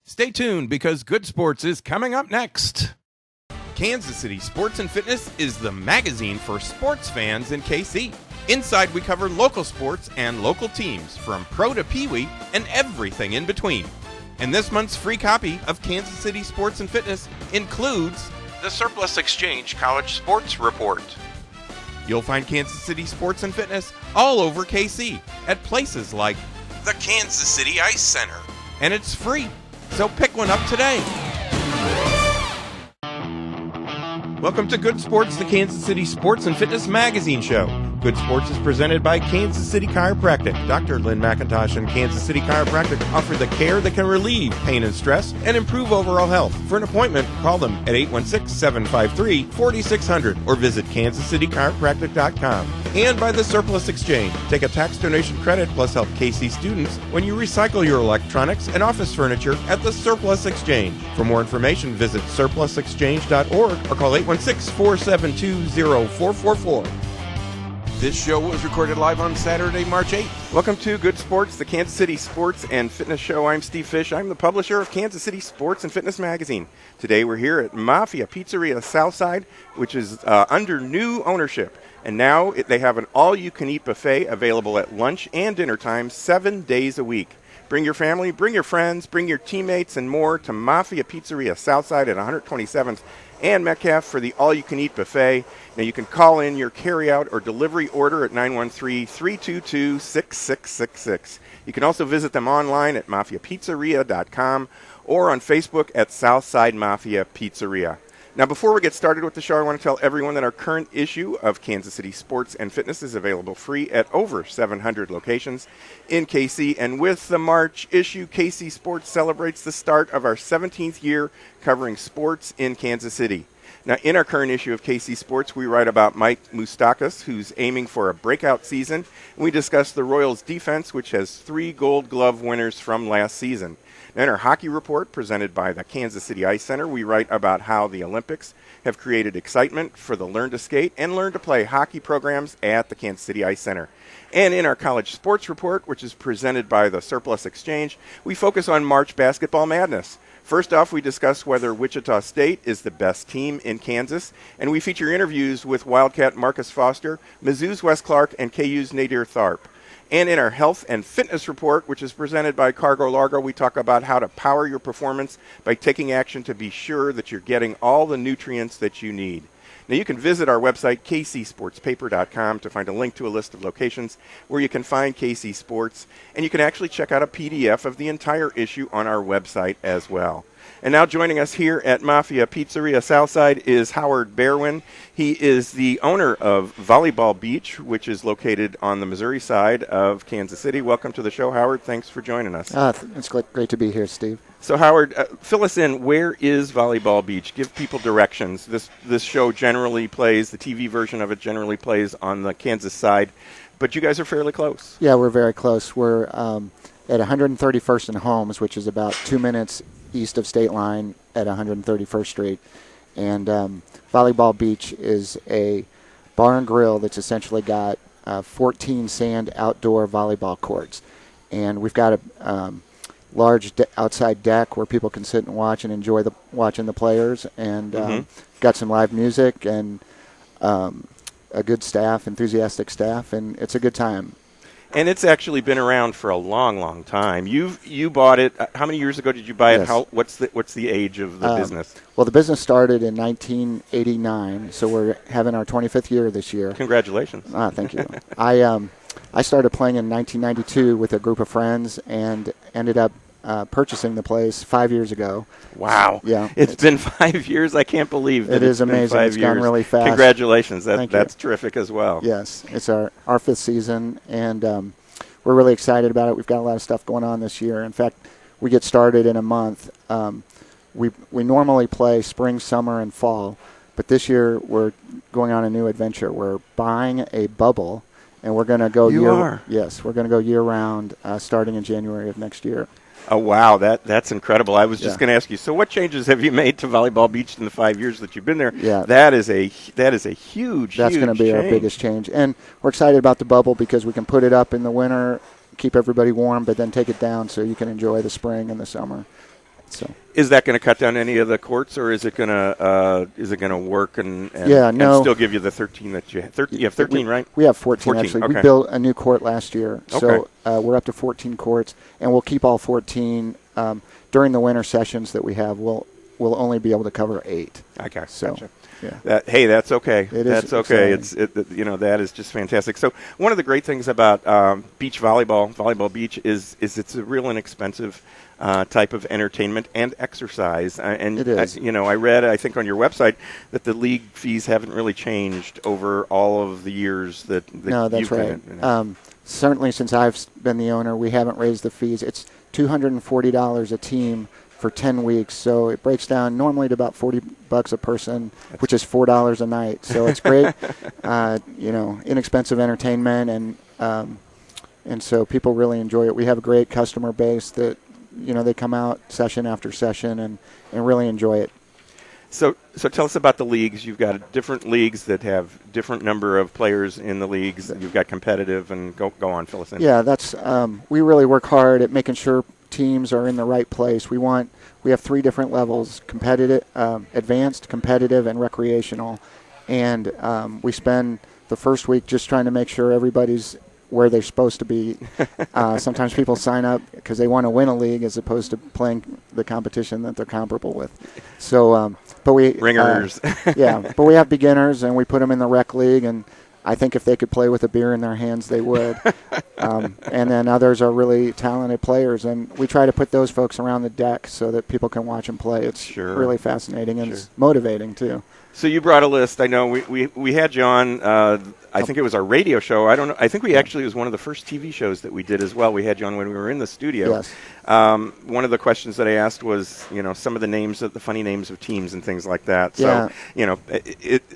Stay tuned because Good Sports is coming up next. Kansas City Sports and Fitness is the magazine for sports fans in KC. Inside, we cover local sports and local teams, from pro to peewee and everything in between. And this month's free copy of Kansas City Sports and Fitness includes the Surplus Exchange College Sports Report. You'll find Kansas City Sports and Fitness all over KC at places like the Kansas City Ice Center. And it's free, so pick one up today. Welcome to Good Sports, the Kansas City Sports and Fitness magazine show. Good Sports is presented by Kansas City Chiropractic. Dr. Lynn McIntosh and Kansas City Chiropractic offer the care that can relieve pain and stress and improve overall health. For an appointment, call them at 816-753-4600 or visit kansascitychiropractic.com. And by the Surplus Exchange. Take a tax donation credit plus help KC students when you recycle your electronics and office furniture at the Surplus Exchange. For more information, visit surplusexchange.org or call 816-472-0444. This show was recorded live on Saturday, March 8th. Welcome to Good Sports, the Kansas City Sports and Fitness Show. I'm Steve Fish. I'm the publisher of Kansas City Sports and Fitness Magazine. Today we're here at Mafia Pizzeria Southside, which is under new ownership. And now they have an all-you-can-eat buffet available at lunch and dinner time 7 days a week. Bring your family, bring your friends, bring your teammates, and more to Mafia Pizzeria Southside at 127th and Metcalf for the all-you-can-eat buffet. Now, you can call in your carry-out or delivery order at 913-322-6666. You can also visit them online at mafiapizzeria.com or on Facebook at Southside Mafia Pizzeria. Now, before we get started with the show, I want to tell everyone that our current issue of Kansas City Sports and Fitness is available free at over 700 locations in KC. And with the March issue, KC Sports celebrates the start of our 17th year covering sports in Kansas City. Now, in our current issue of KC Sports, we write about Mike Moustakas, who's aiming for a breakout season. And we discuss the Royals' defense, which has 3 Gold Glove winners from last season. In our hockey report presented by the Kansas City Ice Center, we write about how the Olympics have created excitement for the Learn to Skate and Learn to Play hockey programs at the Kansas City Ice Center. And in our college sports report, which is presented by the Surplus Exchange, we focus on March basketball madness. First off, we discuss whether Wichita State is the best team in Kansas, and we feature interviews with Wildcat Marcus Foster, Mizzou's Wes Clark, and KU's Nadir Tharp. And in our health and fitness report, which is presented by Cargo Largo, we talk about how to power your performance by taking action to be sure that you're getting all the nutrients that you need. Now, you can visit our website, kcsportspaper.com, to find a link to a list of locations where you can find KC Sports, and you can actually check out a PDF of the entire issue on our website as well. And now joining us here at Mafia Pizzeria Southside is Howard Barewin. He is the owner of Volleyball Beach, which is located on the Missouri side of Kansas City. Welcome to the show, Howard. Thanks for joining us. It's great to be here, Steve. So, Howard, fill us in. Where is Volleyball Beach? Give people directions. This show generally plays, the TV version of it generally plays on the Kansas side, but you guys are fairly close. Yeah, we're very close. We're at 131st and Holmes, which is about 2 minutes east of State Line at 131st Street. And Volleyball Beach is a bar and grill that's essentially got 14 sand outdoor volleyball courts. And we've got a large outside deck where people can sit and watch and enjoy watching the players. And got some live music and a good staff, enthusiastic staff, and it's a good time. And it's actually been around for a long, long time. You bought it. How many years ago did you buy it? Yes. What's the age of the business? Well, the business started in 1989, so we're having our 25th year this year. Congratulations. Thank you. I started playing in 1992 with a group of friends and ended up purchasing the place 5 years ago. Wow. Yeah. It's been 5 years. I can't believe that. It is amazing. It's gone really fast. Congratulations. Thank That's you. terrific as well. Yes. It's our 5th season, and we're really excited about it. We've got a lot of stuff going on this year. In fact, we get started in a month. We normally play spring, summer, and fall, but this year we're going on a new adventure. We're buying a bubble, and we're going to go Yes, we're going to go year-round starting in January of next year. Oh, wow, that's incredible. I was just going to ask you, so what changes have you made to Volleyball Beach in the 5 years that you've been there? Yeah. That is a huge That's going to be our biggest change. And we're excited about the bubble because we can put it up in the winter, keep everybody warm, but then take it down so you can enjoy the spring and the summer. So. Is that going to cut down any of the courts, or is it going to work and still give you the 13 that you have? You have 13, right? We have 14 actually. Okay. We built a new court last year, so Okay. we're up to 14 courts, and we'll keep all 14 during the winter sessions that we have. We'll only be able to cover 8. Okay, so, gotcha. Yeah. That's okay. That's okay. Exciting. That is just fantastic. So one of the great things about beach volleyball beach, is it's a real inexpensive type of entertainment and exercise. And it is. I read, I think on your website, that the league fees haven't really changed over all of the years that no, that's you've right. been. Certainly, since I've been the owner, we haven't raised the fees. It's $240 a team for 10 weeks, so it breaks down normally to about $40 a person, which is $4 a night. So it's great, inexpensive entertainment, and so people really enjoy it. We have a great customer base that, they come out session after session and really enjoy it. So tell us about the leagues. You've got different leagues that have different number of players in the leagues. You've got competitive, and go on, fill us in. Yeah, that's we really work hard at making sure teams are in the right place. We have 3 different levels: competitive, advanced, competitive, and recreational. And we spend the first week just trying to make sure everybody's where they're supposed to be. Sometimes people sign up because they want to win a league as opposed to playing the competition that they're comparable with. So, but we ringers. But we have beginners, and we put them in the rec league, and I think if they could play with a beer in their hands, they would. And then others are really talented players, and we try to put those folks around the deck so that people can watch them play. It's really fascinating, and it's motivating too. So you brought a list. I know we had you on. I think it was our radio show. I don't know. I think it was one of the first TV shows that we did as well. We had you on when we were in the studio. Yes. One of the questions that I asked was, some of the funny names of teams and things like that. Yeah. So,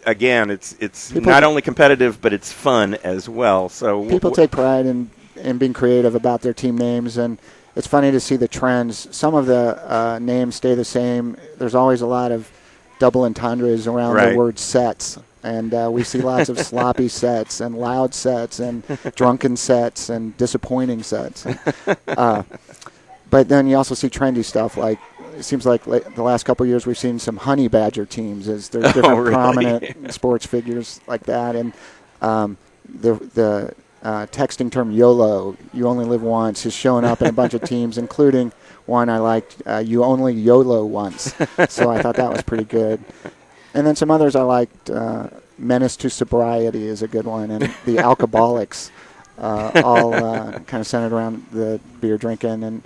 it's not only competitive, but it's fun as well. So people take pride in being creative about their team names, and it's funny to see the trends. Some of the names stay the same. There's always a lot of double entendres around the word sets. And we see lots of sloppy sets and loud sets and drunken sets and disappointing sets. But then you also see trendy stuff. Like it seems like the last couple of years we've seen some honey badger teams. There's different prominent sports figures like that. And the texting term YOLO, you only live once, is showing up in a bunch of teams, including one I liked, you only YOLO once. So I thought that was pretty good. And then some others I liked. Menace to Sobriety is a good one, and the Alcoholics, all kind of centered around the beer drinking, and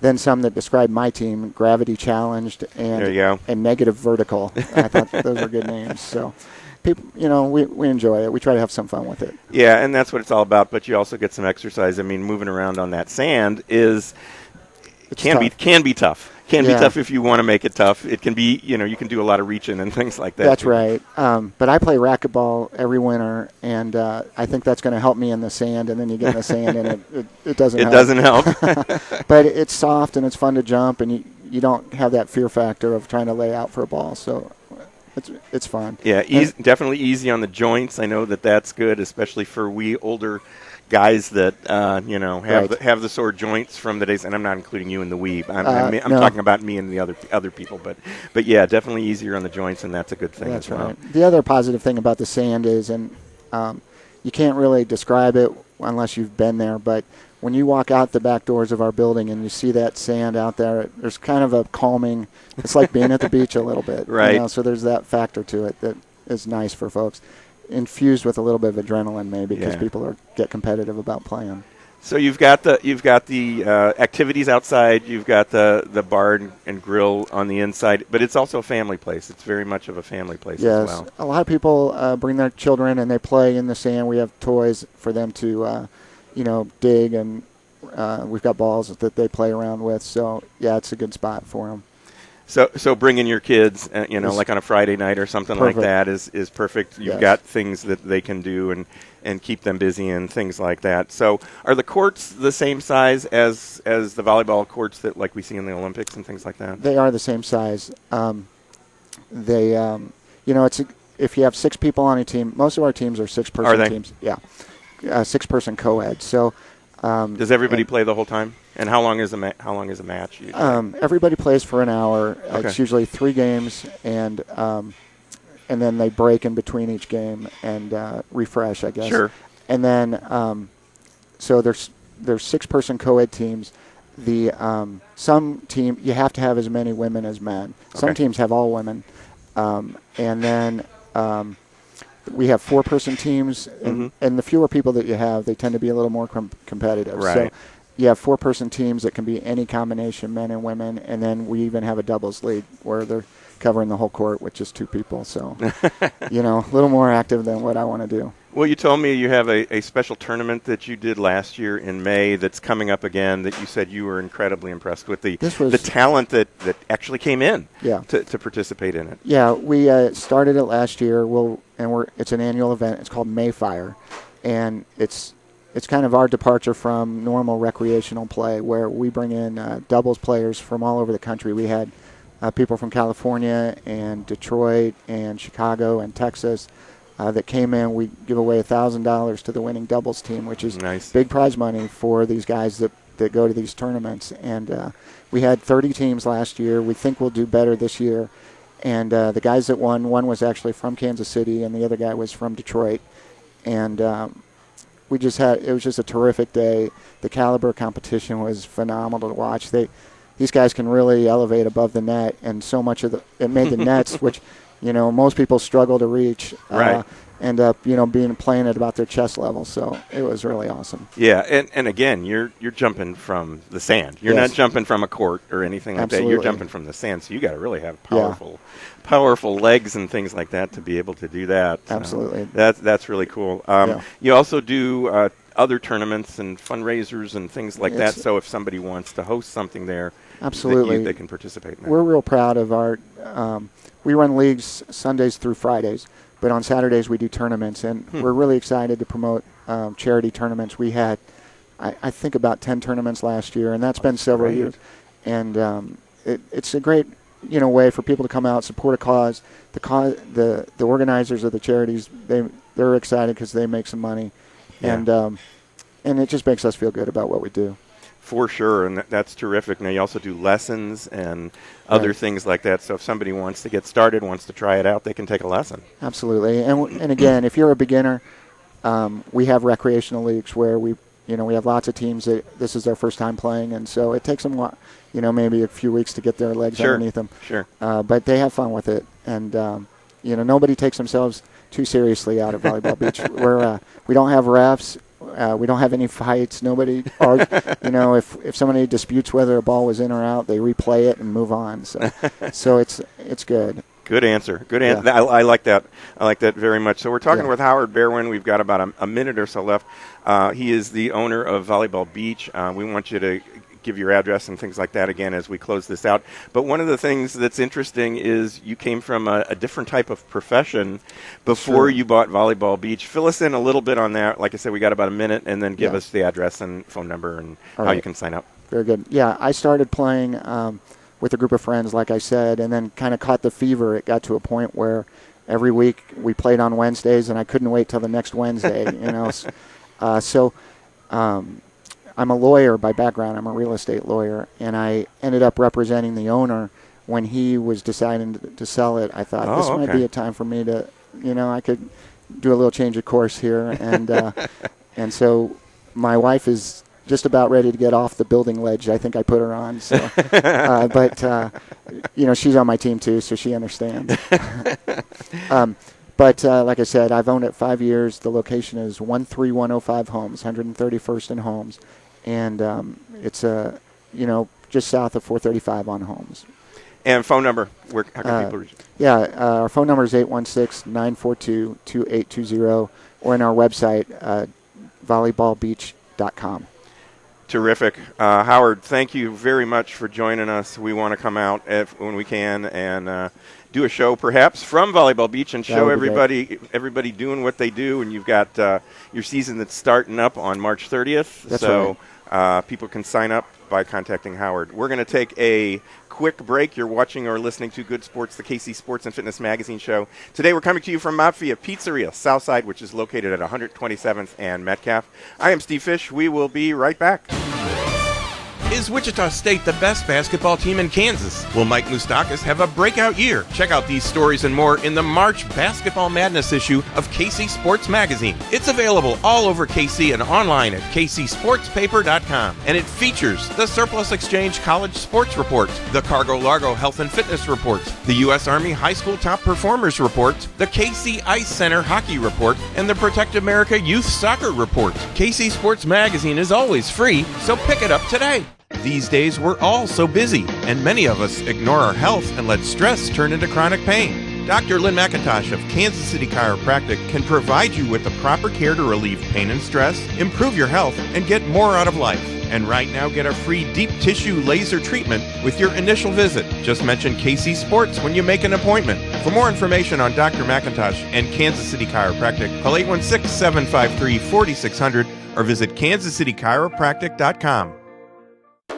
then some that describe my team: Gravity Challenged and Negative Vertical. I thought those were good names. So people, we enjoy it. We try to have some fun with it. Yeah, and that's what it's all about. But you also get some exercise. I mean, moving around on that sand can be tough. Can be tough if you want to make it tough. It can be, you can do a lot of reaching and things like that. That's right. But I play racquetball every winter, and I think that's going to help me in the sand. And then you get in the sand, and it doesn't help. It doesn't help. But it's soft, and it's fun to jump, and you don't have that fear factor of trying to lay out for a ball. So it's fun. Yeah, definitely easy on the joints. I know that's good, especially for we older guys that have the sore joints from the days, and I'm not including you in the weeb. I'm talking about me and the other people, but yeah, definitely easier on the joints, and that's a good thing. That's as well. Right. The other positive thing about the sand is, and you can't really describe it unless you've been there, but when you walk out the back doors of our building and you see that sand out there, there's kind of a calming. It's like being at the beach a little bit, right? So there's that factor to it that is nice for folks. Infused with a little bit of adrenaline, maybe, because people get competitive about playing. So you've got the activities outside, you've got the bar and grill on the inside, but it's also a family place. It's very much of a family place as well. A lot of people bring their children and they play in the sand. We have toys for them to, dig, and we've got balls that they play around with. So it's a good spot for them. So bringing your kids, like on a Friday night or something like that is perfect. You've got things that they can do and keep them busy and things like that. So are the courts the same size as the volleyball courts that like we see in the Olympics and things like that? They are the same size. If you have 6 people on a team, most of our teams are 6-person teams. Yeah, 6-person co-ed. So Does everybody play the whole time? And how long is a match? Usually? Everybody plays for an hour. Okay. It's usually 3 games, and then they break in between each game and refresh, I guess. Sure. And then so there's 6-person co-ed teams. Some team you have to have as many women as men. Some teams have all women, and then we have 4-person teams, and the fewer people that you have, they tend to be a little more competitive. Right. So you have 4-person teams that can be any combination, men and women, and then we even have a doubles league where they're covering the whole court with just 2 people. So, a little more active than what I want to do. Well, you told me you have a special tournament that you did last year in May that's coming up again that you said you were incredibly impressed with the talent that actually came in to participate in it. Yeah, we started it last year. It's an annual event. It's called Mayfire, and it's kind of our departure from normal recreational play where we bring in doubles players from all over the country. We had people from California and Detroit and Chicago and Texas that came in. We give away $1,000 to the winning doubles team, which is nice. Big prize money for these guys that go to these tournaments. And we had 30 teams last year. We think we'll do better this year. And the guys that won, one was actually from Kansas City and the other guy was from Detroit. And it was just a terrific day. The caliber of competition was phenomenal to watch. These guys can really elevate above the net, and so much of it made the nets, which most people struggle to reach, end up playing at about their chest level. So it was really awesome. Yeah, and again, you're jumping from the sand. You're not jumping from a court or anything like that. You're jumping from the sand. So you got to really have powerful legs and things like that to be able to do that. Absolutely. That's really cool. You also do other tournaments and fundraisers and things like that. So if somebody wants to host something there, absolutely, they can participate in that. We're real proud of our. We run leagues Sundays through Fridays, but on Saturdays we do tournaments, and we're really excited to promote charity tournaments. We had, I think, about 10 tournaments last year, and that's been several years. And it's a great way for people to come out, support a cause. The organizers of the charities, they're excited because they make some money. Yeah. And it just makes us feel good about what we do. For sure, and that's terrific. Now, you also do lessons and other things like that, so if somebody wants to get started, wants to try it out, they can take a lesson. Absolutely. And again, if you're a beginner, we have recreational leagues where we have lots of teams that this is their first time playing, and so it takes them maybe a few weeks to get their legs underneath them. Sure. But they have fun with it, and nobody takes themselves too seriously out at Volleyball Beach. We don't have refs. We don't have any fights. Nobody, if somebody disputes whether a ball was in or out, they replay it and move on. So it's good. Good answer. Yeah. I like that. I like that very much. So we're talking with Howard Barewin. We've got about a minute or so left. He is the owner of Volleyball Beach. We want you to give your address and things like that again as we close this out. But one of the things that's interesting is you came from a different type of profession before you bought Volleyball Beach. Fill us in a little bit on that. Like I said, we got about a minute, and then give us the address and phone number and how you can sign up. Very good. Yeah, I started playing with a group of friends, like I said, and then kind of caught the fever. It got to a point where every week we played on Wednesdays, and I couldn't wait till the next Wednesday. I'm a lawyer by background. I'm a real estate lawyer, and I ended up representing the owner when he was deciding to sell it. I thought this might be a time for me to, I could do a little change of course here, and so my wife is just about ready to get off the building ledge I think I put her on. So, but she's on my team too, so she understands. But like I said, I've owned it 5 years. The location is 13105 Holmes, 131st and Holmes. And it's just south of 435 on Holmes. And phone number, how can people reach you? Yeah, our phone number is 816-942-2820, or in our website, volleyballbeach.com. Terrific. Howard, thank you very much for joining us. We want to come out when we can and do a show perhaps from Volleyball Beach and show everybody doing what they do. And you've got your season that's starting up on March 30th. That's right. People can sign up by contacting Howard. We're going to take a quick break. You're watching or listening to Good Sports, the KC Sports and Fitness Magazine show. Today we're coming to you from Mafia Pizzeria Southside, which is located at 127th and Metcalf. I am Steve Fish. We will be right back. Is Wichita State the best basketball team in Kansas? Will Mike Moustakis have a breakout year? Check out these stories and more in the March Basketball Madness issue of KC Sports Magazine. It's available all over KC and online at kcsportspaper.com. And it features the Surplus Exchange College Sports Report, the Cargo Largo Health and Fitness Report, the U.S. Army High School Top Performers Report, the KC Ice Center Hockey Report, and the Protect America Youth Soccer Report. KC Sports Magazine is always free, so pick it up today. These days, we're all so busy, and many of us ignore our health and let stress turn into chronic pain. Dr. Lynn McIntosh of Kansas City Chiropractic can provide you with the proper care to relieve pain and stress, improve your health, and get more out of life. And right now, get a free deep tissue laser treatment with your initial visit. Just mention KC Sports when you make an appointment. For more information on Dr. McIntosh and Kansas City Chiropractic, call 816-753-4600 or visit kansascitychiropractic.com.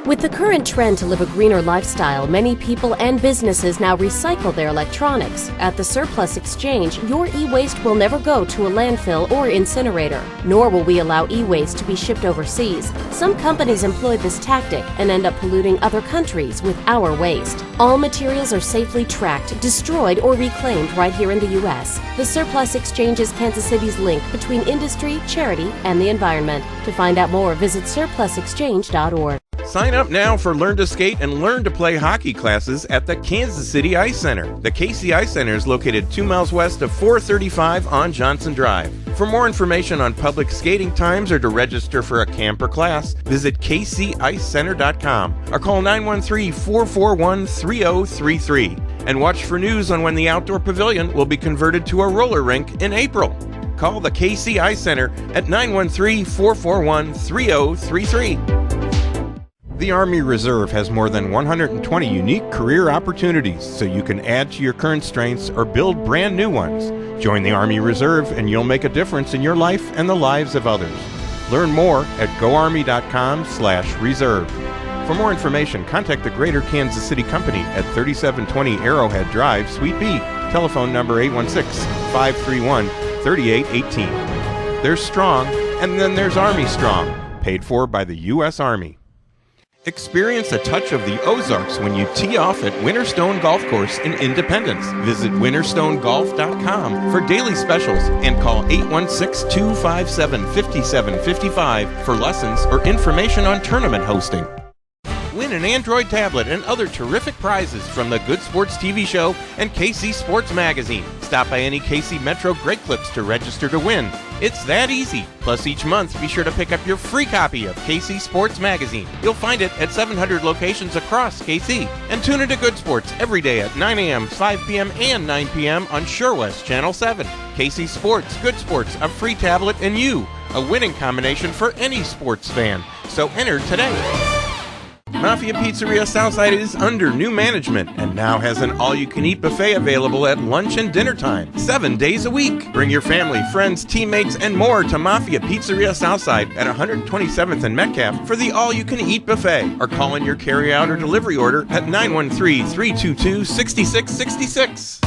With the current trend to live a greener lifestyle, many people and businesses now recycle their electronics. At the Surplus Exchange, your e-waste will never go to a landfill or incinerator, nor will we allow e-waste to be shipped overseas. Some companies employ this tactic and end up polluting other countries with our waste. All materials are safely tracked, destroyed, or reclaimed right here in the U.S. The Surplus Exchange is Kansas City's link between industry, charity, and the environment. To find out more, visit surplusexchange.org. Sign up now for Learn to Skate and Learn to Play hockey classes at the Kansas City Ice Center. The KC Ice Center is located 2 miles west of 435 on Johnson Drive. For more information on public skating times or to register for a camp or class, visit kcicecenter.com or call 913-441-3033. And watch for news on when the outdoor pavilion will be converted to a roller rink in April. Call the KC Ice Center at 913-441-3033. The Army Reserve has more than 120 unique career opportunities, so you can add to your current strengths or build brand new ones. Join the Army Reserve and you'll make a difference in your life and the lives of others. Learn more at goarmy.com/reserve. For more information, contact the Greater Kansas City Company at 3720 Arrowhead Drive, Suite B. Telephone number 816-531-3818. There's Strong, and then there's Army Strong, paid for by the U.S. Army. Experience a touch of the Ozarks when you tee off at Winterstone Golf Course in Independence. Visit winterstonegolf.com for daily specials and call 816-257-5755 for lessons or information on tournament hosting. Win an Android tablet and other terrific prizes from the Good Sports TV show and KC Sports Magazine. Stop by any KC Metro Great Clips to register to win. It's that easy. Plus, each month, be sure to pick up your free copy of KC Sports Magazine. You'll find it at 700 locations across KC. And tune into Good Sports every day at 9 a.m., 5 p.m., and 9 p.m. on Sure West Channel 7. KC Sports, Good Sports, a free tablet, and you. A winning combination for any sports fan. So enter today. Mafia Pizzeria Southside is under new management and now has an all-you-can-eat buffet available at lunch and dinner time, 7 days a week. Bring your family, friends, teammates, and more to Mafia Pizzeria Southside at 127th and Metcalf for the all-you-can-eat buffet, or call in your carry-out or delivery order at 913-322-6666.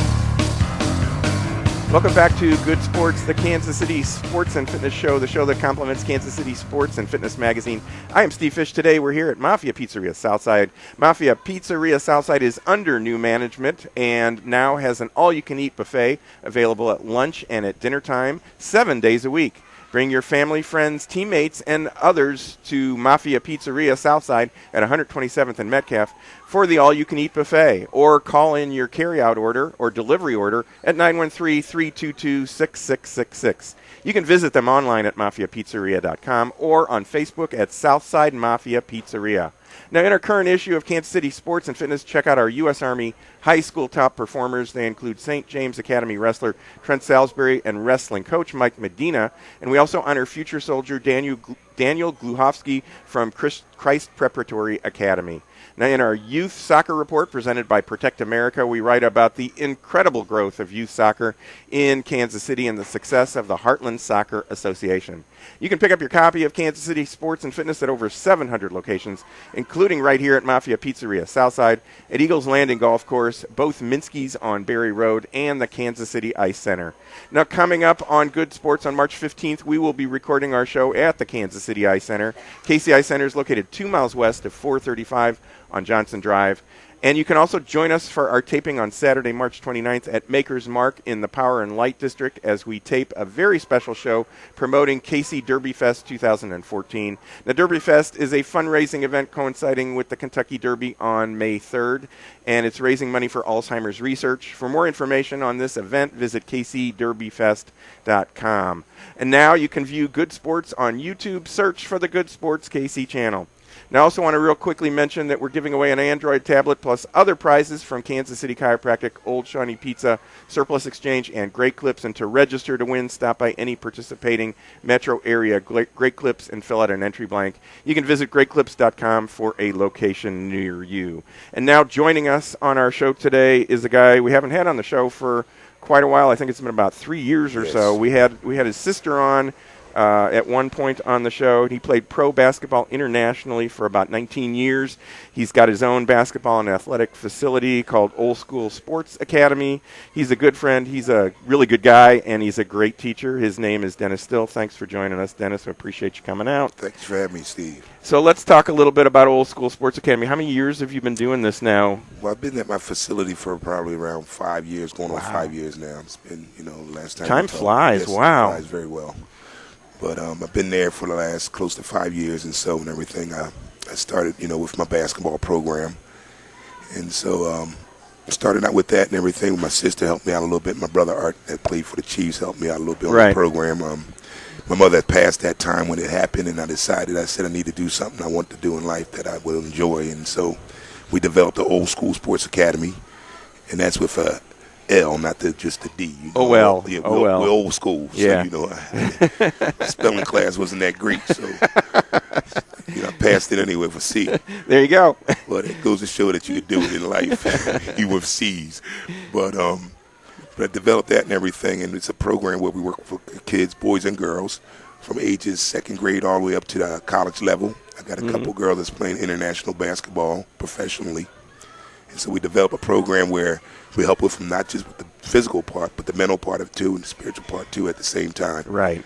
Welcome back to Good Sports, the Kansas City Sports and Fitness Show, the show that complements Kansas City Sports and Fitness Magazine. I am Steve Fish. Today we're here at Mafia Pizzeria Southside. Mafia Pizzeria Southside is under new management and now has an all-you-can-eat buffet available at lunch and at dinner time, 7 days a week. Bring your family, friends, teammates, and others to Mafia Pizzeria Southside at 127th and Metcalf for the all-you-can-eat buffet, or call in your carry-out order or delivery order at 913-322-6666. You can visit them online at mafiapizzeria.com or on Facebook at Southside Mafia Pizzeria. Now, in our current issue of Kansas City Sports and Fitness, check out our U.S. Army High School top performers. They include St. James Academy wrestler Trent Salisbury and wrestling coach Mike Medina. And we also honor future soldier Daniel Daniel Gluhovsky from Christ Preparatory Academy. Now, in our youth soccer report presented by Protect America, we write about the incredible growth of youth soccer in Kansas City and the success of the Heartland Soccer Association. You can pick up your copy of Kansas City Sports and Fitness at over 700 locations, including right here at Mafia Pizzeria Southside, at Eagles Landing Golf Course, both Minsky's on Berry Road, and the Kansas City Ice Center. Now, coming up on Good Sports on March 15th, we will be recording our show at the Kansas City Ice Center. KC Ice Center is located 2 miles west of 435 on Johnson Drive. And you can also join us for our taping on Saturday, March 29th at Maker's Mark in the Power and Light District as we tape a very special show promoting KC Derby Fest 2014. The Derby Fest is a fundraising event coinciding with the Kentucky Derby on May 3rd, and it's raising money for Alzheimer's research. For more information on this event, visit kcderbyfest.com. And now you can view Good Sports on YouTube. Search for the Good Sports KC channel. Now, I also want to real quickly mention that we're giving away an Android tablet plus other prizes from Kansas City Chiropractic, Old Shawnee Pizza, Surplus Exchange, and Great Clips. And to register to win, stop by any participating metro area Great Clips and fill out an entry blank. You can visit greatclips.com for a location near you. And now joining us on our show today is a guy we haven't had on the show for quite a while. I think it's been about 3 years or so. We had his sister on at one point on the show. He played pro basketball internationally for about 19 years. He's got his own basketball and athletic facility called Old School Sports Academy. He's a good friend. He's a really good guy, and he's a great teacher. His name is Dennis Still. Thanks for joining us, Dennis. I appreciate you coming out. Thanks for having me, Steve. So let's talk a little bit about Old School Sports Academy. How many years have you been doing this now? Well, I've been at my facility for probably around 5 years, going on 5 years now. It's been, the last time. Time flies. Yes, Wow. It flies very well. But I've been there for the last close to 5 years and so and everything. I started, with my basketball program. And so started out with that and everything. My sister helped me out a little bit. My brother Art, that played for the Chiefs, helped me out a little bit on the program. My mother had passed that time when it happened, and I said I need to do something I want to do in life that I will enjoy. And so we developed the Old School Sports Academy, and that's with a L, not just the D. O-L. Yeah, O-L. we're old school. Yeah. So, spelling class wasn't that great. So, I passed it anyway for C. There you go. But it goes to show that you can do it in life, even with C's. But I developed that and everything, and it's a program where we work for kids, boys and girls, from ages 2nd grade all the way up to the college level. I got a couple girls that's playing international basketball professionally. And so we develop a program where we help with them not just with the physical part, but the mental part of it too, and the spiritual part too at the same time. Right.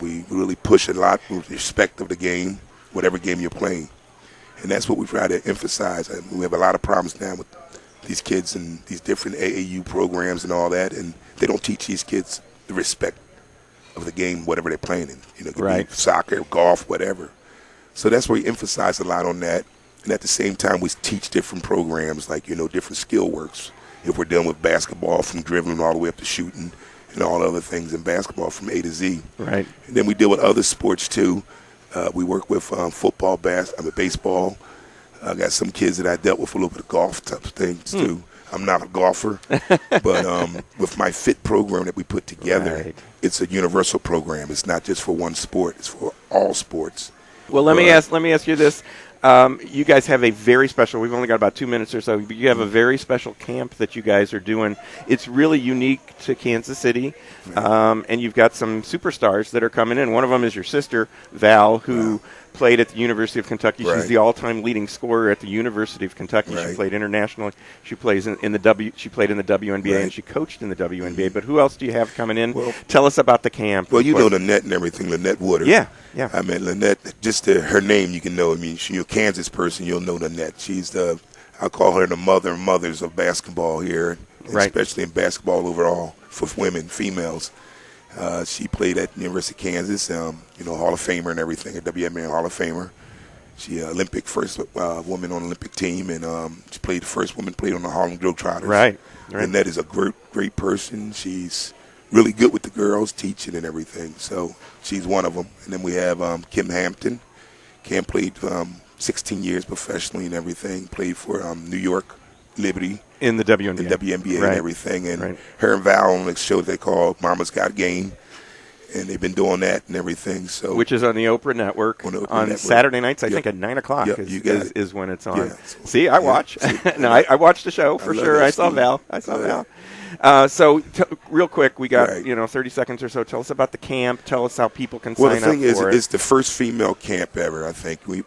We really push a lot with respect of the game, whatever game you're playing. And that's what we try to emphasize. We have a lot of problems now with these kids and these different AAU programs and all that, and they don't teach these kids the respect of the game, whatever they're playing in. It could be soccer, golf, whatever. So that's where we emphasize a lot on that. And at the same time, we teach different programs like, different skill works. If we're dealing with basketball, from dribbling all the way up to shooting and all other things in basketball from A to Z. Right. And then we deal with other sports, too. We work with football, baseball. I got some kids that I dealt with a little bit of golf type of things, too. I'm not a golfer, but with my FIT program that we put together, it's a universal program. It's not just for one sport. It's for all sports. Well, let me ask you this. You guys have a very special, we've only got about 2 minutes or so, but you have a very special camp that you guys are doing. It's really unique to Kansas City, and you've got some superstars that are coming in. One of them is your sister, Val, who played at the University of Kentucky. She's the all-time leading scorer at the University of Kentucky. She played internationally. She plays She played in the WNBA, and she coached in the WNBA. But who else do you have coming in? Well, tell us about the camp. Well, you know Lynette and everything, Lynette Woodard. Yeah. I mean, Lynette, just her name, you can know. I mean, she's a Kansas person, you'll know Lynette. She's I call her the mother of mothers of basketball here, especially in basketball overall for women, females. She played at the University of Kansas, Hall of Famer and everything, a WNBA Hall of Famer. She Olympic first woman on the Olympic team, and she played the first woman played on the Harlem Globetrotters. Right. And that is a great person. She's really good with the girls, teaching and everything. So she's one of them. And then we have Kim Hampton. Kim played 16 years professionally and everything. Played for New York Liberty. In the WNBA. And everything. And her and Val on the show they call Mama's Got Game. and they've been doing that and everything. So, which is on the Oprah Network on Saturday nights, I think at 9 o'clock is when it's on. Yeah. See, I watch. No, I watched the show for sure. I saw Val. So, real quick, we got 30 seconds or so. Tell us about the camp. Tell us how people can sign up for it. Well, the thing is, it's the first female camp ever. I think we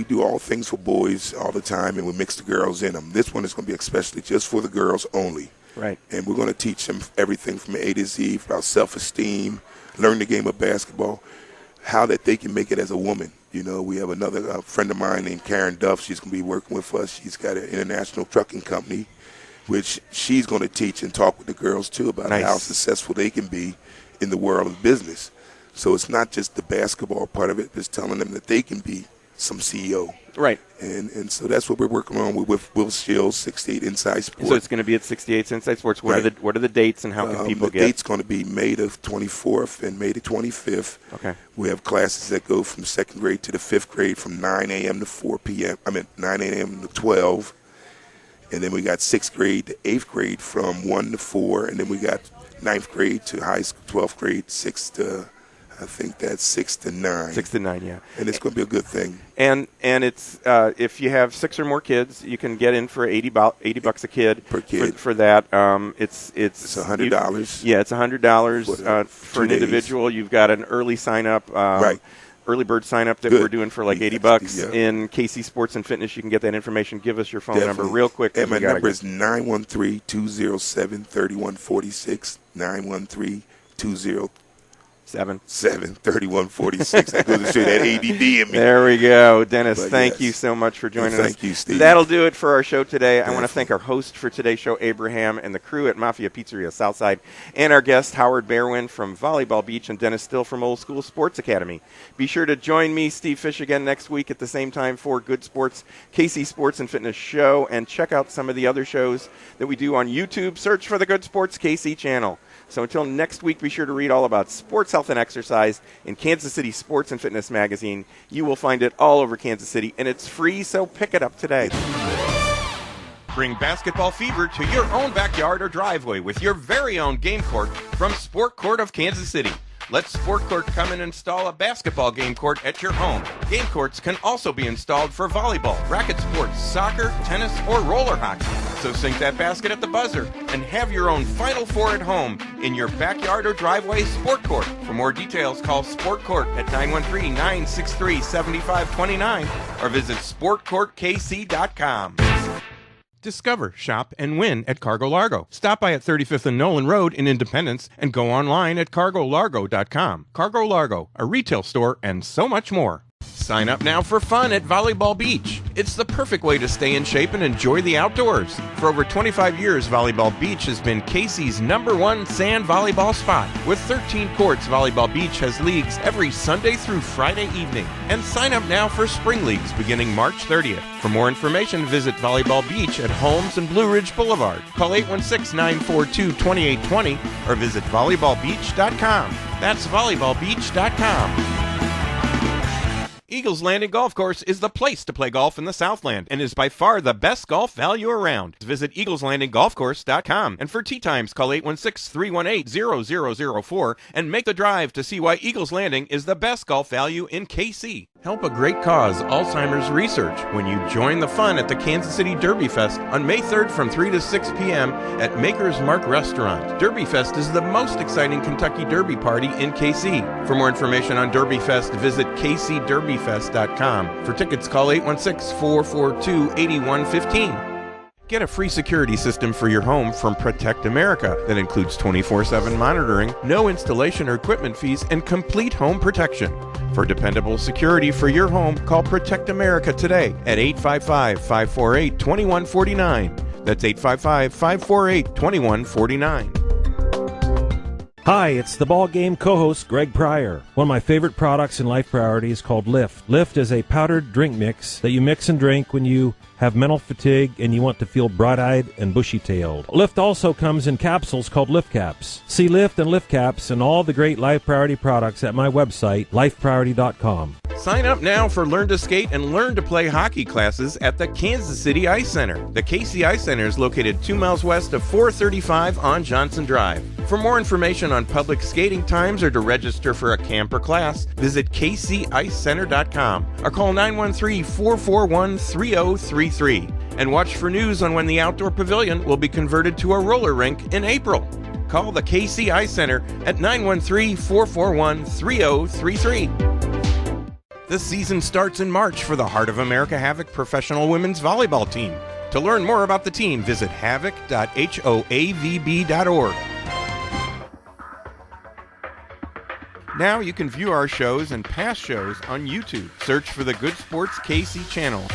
do all things for boys all the time, and we mix the girls in them. This one is going to be especially just for the girls only. Right. And we're going to teach them everything from A to Z about self-esteem, learn the game of basketball, how that they can make it as a woman. We have another friend of mine named Karen Duff. She's going to be working with us. She's got an international trucking company, which she's going to teach and talk with the girls, too, about how successful they can be in the world of business. So it's not just the basketball part of it, it's telling them that they can be some CEO. Right. And so that's what we're working on with Will Shields, 68 Inside Sports. So it's going to be at 68 Inside Sports. What are the dates and how can people get? The date's going to be May the 24th and May the 25th. Okay. We have classes that go from 2nd grade to the 5th grade from 9 a.m. to 4 p.m. 9 a.m. to 12. And then we got 6th grade to 8th grade from 1 to 4. And then we got 9th grade to high school, 12th grade, 6 to 9. 6 to 9, yeah. And it's going to be a good thing. And it's if you have 6 or more kids, you can get in for $80 a kid per kid for that. It's $100. Yeah, it's $100 for an individual. You've got an early sign up. Right. Early bird sign up that we're doing for like $80 in KC Sports and Fitness. You can get that information. Give us your phone number real quick. And my number is 913-207-3146. 913-207-3146. 3146. That goes to show that ADD in me. There we go. Dennis, thank you so much for joining us. Thank you, Steve. That'll do it for our show today. I want to thank our host for today's show, Abraham, and the crew at Mafia Pizzeria Southside, and our guest, Howard Barewin from Volleyball Beach, and Dennis Still from Old School Sports Academy. Be sure to join me, Steve Fish, again next week at the same time for Good Sports, KC Sports and Fitness Show, and check out some of the other shows that we do on YouTube. Search for the Good Sports KC channel. So until next week, be sure to read all about sports, health, and exercise in Kansas City Sports and Fitness Magazine. You will find it all over Kansas City, and it's free, so pick it up today. Bring basketball fever to your own backyard or driveway with your very own game court from Sport Court of Kansas City. Let Sport Court come and install a basketball game court at your home. Game courts can also be installed for volleyball, racket sports, soccer, tennis, or roller hockey. So sink that basket at the buzzer and have your own Final Four at home in your backyard or driveway Sport Court. For more details, call Sport Court at 913-963-7529 or visit sportcourtkc.com. Discover, shop, and win at Cargo Largo. Stop by at 35th and Nolan Road in Independence and go online at cargolargo.com. Cargo Largo, a retail store, and so much more. Sign up now for fun at Volleyball Beach. It's the perfect way to stay in shape and enjoy the outdoors. For over 25 years, Volleyball Beach has been KC's #1 sand volleyball spot. With 13 courts, Volleyball Beach has leagues every Sunday through Friday evening. And sign up now for spring leagues beginning March 30th. For more information, visit Volleyball Beach at Holmes and Blue Ridge Boulevard. Call 816-942-2820 or visit volleyballbeach.com. That's volleyballbeach.com. Eagles Landing Golf Course is the place to play golf in the Southland and is by far the best golf value around. Visit eagleslandinggolfcourse.com. And for tee times, call 816-318-0004 and make the drive to see why Eagles Landing is the best golf value in KC. Help a great cause, Alzheimer's research, when you join the fun at the Kansas City Derby Fest on May 3rd from 3 to 6 p.m. at Maker's Mark Restaurant. Derby Fest is the most exciting Kentucky Derby party in KC. For more information on Derby Fest, visit kcderbyfest.com. For tickets, call 816-442-8115. Get a free security system for your home from Protect America that includes 24/7 monitoring, no installation or equipment fees, and complete home protection. For dependable security for your home, call Protect America today at 855-548-2149. That's 855-548-2149. Hi, it's the ball game co-host Greg Pryor. One of my favorite products in Life Priority is called Lift. Lift is a powdered drink mix that you mix and drink when you have mental fatigue and you want to feel bright-eyed and bushy-tailed. Lift also comes in capsules called Lift Caps. See Lift and Lift Caps and all the great Life Priority products at my website, lifepriority.com. Sign up now for Learn to Skate and Learn to Play hockey classes at the Kansas City Ice Center. The KC Ice Center is located 2 miles west of 435 on Johnson Drive. For more information on public skating times or to register for a camp or class, visit kcicecenter.com or call 913-441-3033 and watch for news on when the outdoor pavilion will be converted to a roller rink in April. Call the KC Ice Center at 913-441-3033. The season starts in March for the Heart of America Havoc professional women's volleyball team. To learn more about the team, visit havoc.hoavb.org. Now you can view our shows and past shows on YouTube. Search for the Good Sports KC channel